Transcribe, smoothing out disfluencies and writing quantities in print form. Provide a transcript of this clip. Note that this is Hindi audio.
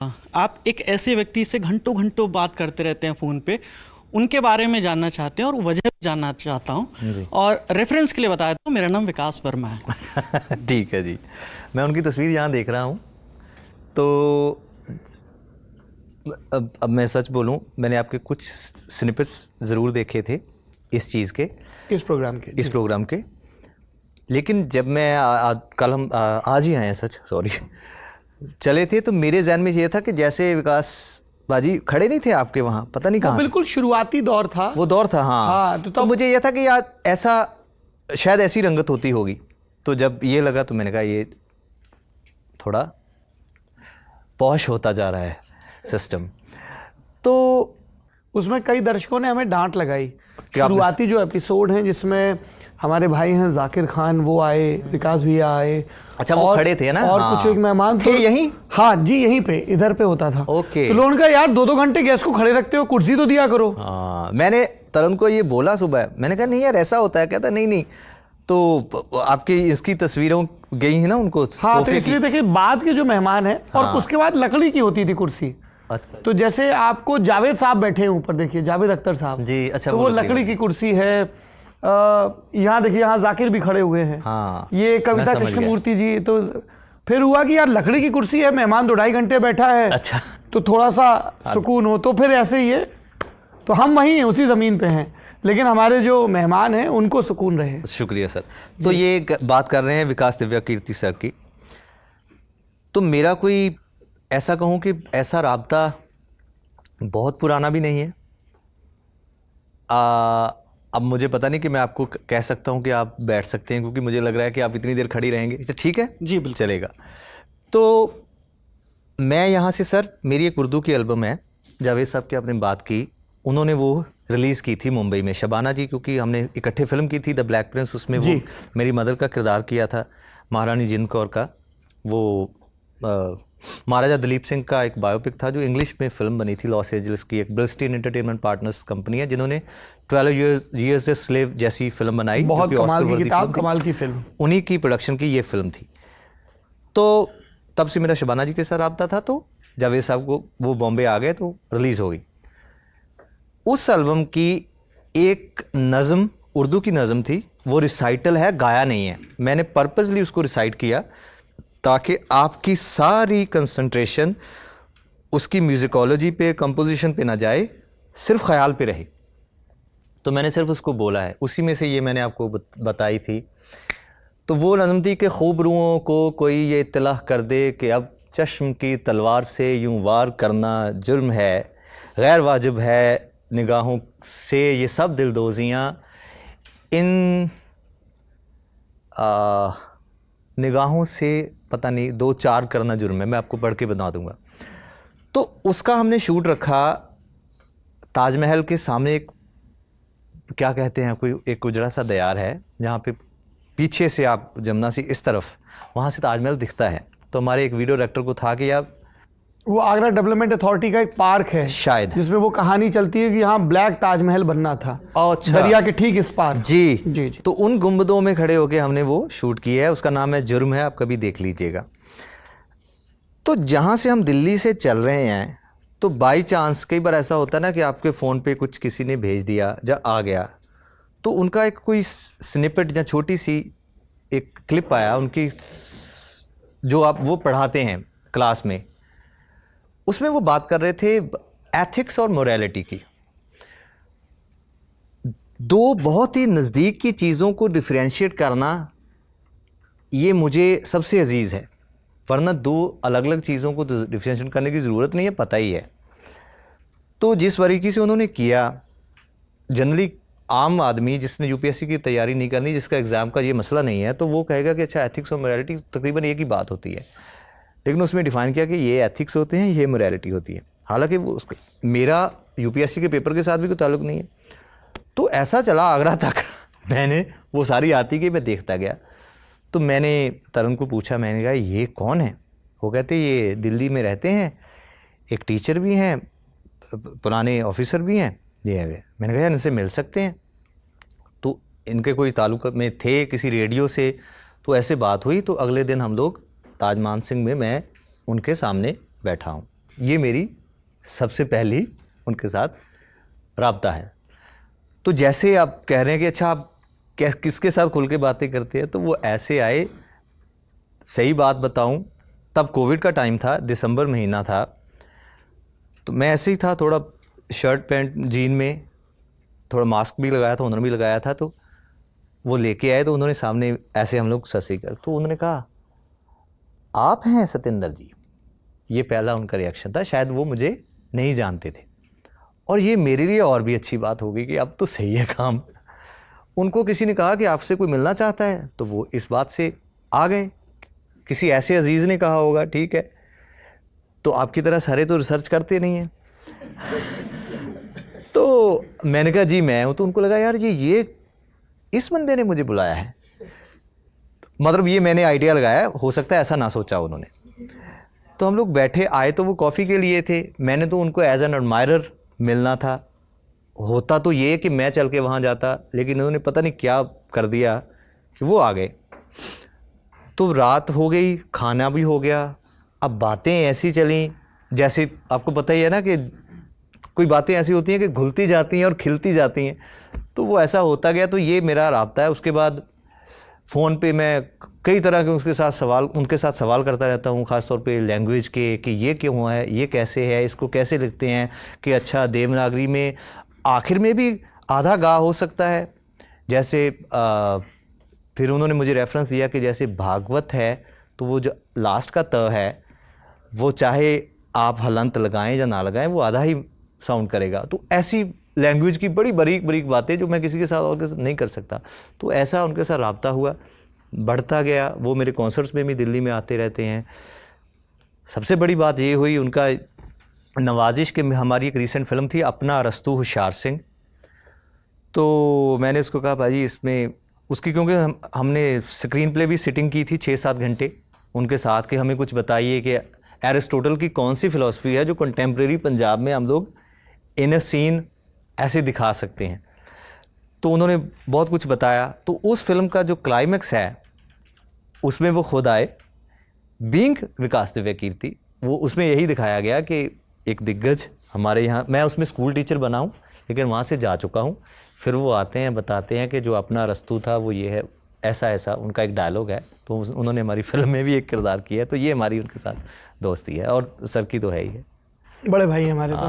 आप एक ऐसे व्यक्ति से घंटों घंटों बात करते रहते हैं फ़ोन पे, उनके बारे में जानना चाहते हैं और वजह भी जानना चाहता हूँ। और रेफरेंस के लिए बताया तो मेरा नाम विकास वर्मा है। ठीक है जी, मैं उनकी तस्वीर यहाँ देख रहा हूँ। तो अब मैं सच बोलूँ, मैंने आपके कुछ स्निपेट्स ज़रूर देखे थे इस चीज़ के, इस प्रोग्राम के। लेकिन जब मैं कल हम आज ही आए हैं, सच सॉरी, चले थे तो मेरे जहन में ये था कि जैसे विकास बाजी खड़े नहीं थे आपके वहाँ, पता नहीं कहाँ, बिल्कुल शुरुआती दौर था वो दौर था। हाँ, तो मुझे ये था कि यार ऐसा शायद ऐसी रंगत होती होगी। तो जब ये लगा तो मैंने कहा ये थोड़ा पॉश होता जा रहा है सिस्टम। तो उसमें कई दर्शकों ने हमें डांट लगाई। शुरुआती जो एपिसोड हैं जिसमें हमारे भाई हैं जाकिर खान, वो आए, विकास भैया आए। अच्छा, वो खड़े थे ना? और कुछ एक मेहमान थे यहीं। हाँ जी, यहीं पे इधर पे होता था। ओके। तो लोगों ने कहा यार 2-2 घंटे गेस्ट को खड़े रखते हो, कुर्सी तो दिया करो। मैंने तरुण को ये बोला सुबह, मैंने कहा नहीं यार ऐसा होता है। कहता नहीं। तो आपकी इसकी तस्वीरों गई है ना उनको। हाँ, तो इसलिए देखिए बाद के जो मेहमान है और उसके बाद लकड़ी की होती थी कुर्सी। अच्छा। तो जैसे आपको जावेद साहब बैठे हैं ऊपर, देखिए जावेद अख्तर साहब जी। अच्छा, तो वो लकड़ी की कुर्सी है। यहाँ देखिए, यहाँ जाकिर भी खड़े हुए हैं। हाँ, ये कविता कृष्णमूर्ति जी। तो फिर हुआ कि यार लकड़ी की कुर्सी है, मेहमान 2-2.5 घंटे बैठा है। अच्छा, तो थोड़ा सा सुकून हो। तो फिर ऐसे ही है, तो हम वहीं हैं, उसी ज़मीन पे हैं, लेकिन हमारे जो मेहमान हैं उनको सुकून रहे। शुक्रिया सर। तो ये बात कर रहे हैं विकास दिव्या कीर्ति सर की। तो मेरा कोई ऐसा कहूँ कि ऐसा राब्ता बहुत पुराना भी नहीं है। अब मुझे पता नहीं कि मैं आपको कह सकता हूँ कि आप बैठ सकते हैं, क्योंकि मुझे लग रहा है कि आप इतनी देर खड़ी रहेंगे। ठीक है जी, बिल्कुल चलेगा। तो मैं यहाँ से सर, मेरी एक उर्दू की एल्बम है, जावेद साहब की आपने बात की, उन्होंने वो रिलीज़ की थी मुंबई में। शबाना जी, क्योंकि हमने इकट्ठे फिल्म की थी द ब्लैक प्रिंस, उसमें वो मेरी मदर का किरदार किया था, महारानी जिंद कौर का। वो महाराजा दलीप सिंह का एक बायोपिक था जो इंग्लिश में फिल्म बनी थी, लॉस एंजलिस की एक ब्रिस्टीन एंटरटेनमेंट पार्टनर्स कंपनी है जिन्होंने 12 Years a Slave जैसी फिल्म बनाई, बहुत कमाल की किताब, कमाल की फिल्म, उन्हीं की प्रोडक्शन की ये फिल्म थी। तो तब से मेरा शबाना जी के साथ रब्ता था। तो जावेद साहब को वो बॉम्बे आ गए तो रिलीज़ हो गई। उस एल्बम की एक नज़म, उर्दू की नज़म थी, वो रिसाइटल है, गाया नहीं है। मैंने पर्पसली उसको रिसाइट किया ताकि आपकी सारी कंसंट्रेशन उसकी म्यूज़िकोलॉजी पे, कंपोजिशन पे ना जाए, सिर्फ ख्याल पे रहे। तो मैंने सिर्फ उसको बोला है, उसी में से ये मैंने आपको बताई थी। तो वो नज़म थी कि खूब रूहों को कोई ये इत्तला कर दे कि अब चश्म की तलवार से यूं वार करना जुर्म है, गैर वाजिब है निगाहों से ये सब दिलदोजियाँ, इन निगाहों से पता नहीं 2-4 करना जुर्म है। मैं आपको पढ़ के बता दूंगा। तो उसका हमने शूट रखा ताजमहल के सामने, एक क्या कहते हैं, कोई एक उजड़ा सा दयार है जहाँ पे पीछे से आप जमुना सी इस तरफ, वहाँ से ताजमहल दिखता है। तो हमारे एक वीडियो डायरेक्टर को था कि यार वो आगरा डेवलपमेंट अथॉरिटी का एक पार्क है शायद, जिसमें वो कहानी चलती है कि यहाँ ब्लैक ताजमहल बनना था। अच्छा, दरिया के ठीक इस पार। जी। तो उन गुंबदों में खड़े होके हमने वो शूट किया है। उसका नाम है जुर्म है, आप कभी देख लीजिएगा। तो जहाँ से हम दिल्ली से चल रहे हैं, तो बाई चांस कई बार ऐसा होता है ना कि आपके फ़ोन पे कुछ किसी ने भेज दिया या आ गया, तो उनका एक कोई स्निपेट या छोटी सी एक क्लिप आया उनकी, जो आप वो पढ़ाते हैं क्लास में, उसमें वो बात कर रहे थे एथिक्स और मोरालिटी की। दो बहुत ही नज़दीक की चीज़ों को डिफरेंशिएट करना ये मुझे सबसे अजीज़ है, वरना दो अलग अलग चीज़ों को तो डिफरेंशिएट करने की ज़रूरत नहीं है, पता ही है। तो जिस तरीके से उन्होंने किया, जनरली आम आदमी जिसने यूपीएससी की तैयारी नहीं करनी, जिसका एग्ज़ाम का ये मसला नहीं है, तो वो कहेगा कि अच्छा एथिक्स और मोरालिटी तकरीबन एक ही बात होती है। लेकिन उसमें डिफ़ाइन किया कि ये एथिक्स होते हैं, ये मोरालिटी होती है। हालांकि वो मेरा यूपीएससी के पेपर के साथ भी कोई ताल्लुक़ नहीं है। तो ऐसा चला आगरा तक मैंने वो सारी आती कि मैं देखता गया। तो मैंने तरुण को पूछा, मैंने कहा ये कौन है? वो कहते ये दिल्ली में रहते हैं, एक टीचर भी हैं, पुराने ऑफिसर भी हैं, ये है। मैंने कहा इनसे मिल सकते हैं? तो इनके कोई ताल्लुक़ में थे किसी रेडियो से, तो ऐसे बात हुई। तो अगले दिन हम लोग ताज मान सिंह में मैं उनके सामने बैठा हूँ। ये मेरी सबसे पहली उनके साथ राब्ता है। तो जैसे आप कह रहे हैं कि अच्छा आप किसके साथ खुल के बातें करते हैं, तो वो ऐसे आए, सही बात बताऊं तब कोविड का टाइम था, दिसंबर महीना था, तो मैं ऐसे ही था, थोड़ा शर्ट पैंट जीन में, थोड़ा मास्क भी लगाया था, उन्होंने भी लगाया था, तो वो लेके आए, तो उन्होंने सामने ऐसे हम लोग ससी कर, तो उन्होंने कहा आप हैं सतेंद्र जी। ये पहला उनका रिएक्शन था, शायद वो मुझे नहीं जानते थे। और ये मेरे लिए और भी अच्छी बात हो गई कि अब तो सही है काम। उनको किसी ने कहा कि आपसे कोई मिलना चाहता है, तो वो इस बात से आ गए। किसी ऐसे अजीज़ ने कहा होगा, ठीक है, तो आपकी तरह सारे तो रिसर्च करते नहीं हैं। तो मैंने कहा जी मैं हूँ। तो उनको लगा यार ये इस बंदे ने मुझे बुलाया है, मतलब ये मैंने आइडिया लगाया, हो सकता है ऐसा ना सोचा उन्होंने। तो हम लोग बैठे, आए तो वो कॉफ़ी के लिए थे, मैंने तो उनको एज एन एडमायरर मिलना था। होता तो ये कि मैं चल के वहाँ जाता, लेकिन उन्होंने पता नहीं क्या कर दिया कि वो आ गए। तो रात हो गई, खाना भी हो गया, अब बातें ऐसी चली जैसे आपको पता ही है ना कि कोई बातें ऐसी होती हैं कि घुलती जाती हैं और खिलती जाती हैं, तो वो ऐसा होता गया। तो ये मेरा राब्ता है। उसके बाद फ़ोन पे मैं कई तरह के उनके साथ सवाल करता रहता हूँ, ख़ास तौर पे लैंग्वेज के, कि ये क्यों हुआ है, ये कैसे है, इसको कैसे लिखते हैं, कि अच्छा देवनागरी में आखिर में भी आधा गा हो सकता है, जैसे फिर उन्होंने मुझे रेफरेंस दिया कि जैसे भागवत है तो वो जो लास्ट का त है वो चाहे आप हलंत लगाएं या ना लगाएं वो आधा ही साउंड करेगा। तो ऐसी लैंग्वेज की बड़ी बारीक बारीक बातें जो मैं किसी के साथ और के साथ नहीं कर सकता। तो ऐसा उनके साथ राब्ता हुआ, बढ़ता गया। वो मेरे कॉन्सर्ट्स में भी दिल्ली में आते रहते हैं। सबसे बड़ी बात ये हुई उनका नवाजिश के, हमारी एक रीसेंट फिल्म थी अपना अरस्तु होशियार सिंह, तो मैंने उसको कहा भाजी इसमें उसकी, क्योंकि हमने स्क्रीन प्ले भी सिटिंग की थी 6-7 घंटे उनके साथ, कि हमें कुछ बताइए कि एरिस्टोटल की कौन सी फ़िलासफ़ी है जो कंटेम्प्रेरी पंजाब में हम लोग इन अ सीन ऐसे दिखा सकते हैं। तो उन्होंने बहुत कुछ बताया। तो उस फिल्म का जो क्लाइमैक्स है उसमें वो खुद आए, बीइंग विकास दिव्य कीर्ति, वो उसमें यही दिखाया गया कि एक दिग्गज हमारे यहाँ, मैं उसमें स्कूल टीचर बना हूँ लेकिन वहाँ से जा चुका हूँ, फिर वो आते हैं बताते हैं कि जो अपना अरस्तु था वो ये है, ऐसा ऐसा उनका एक डायलॉग है। तो उन्होंने हमारी फिल्म में भी एक किरदार किया है। तो ये हमारी उनके साथ दोस्ती है, और सर की तो है ही है, बड़े भाई हमारे तो।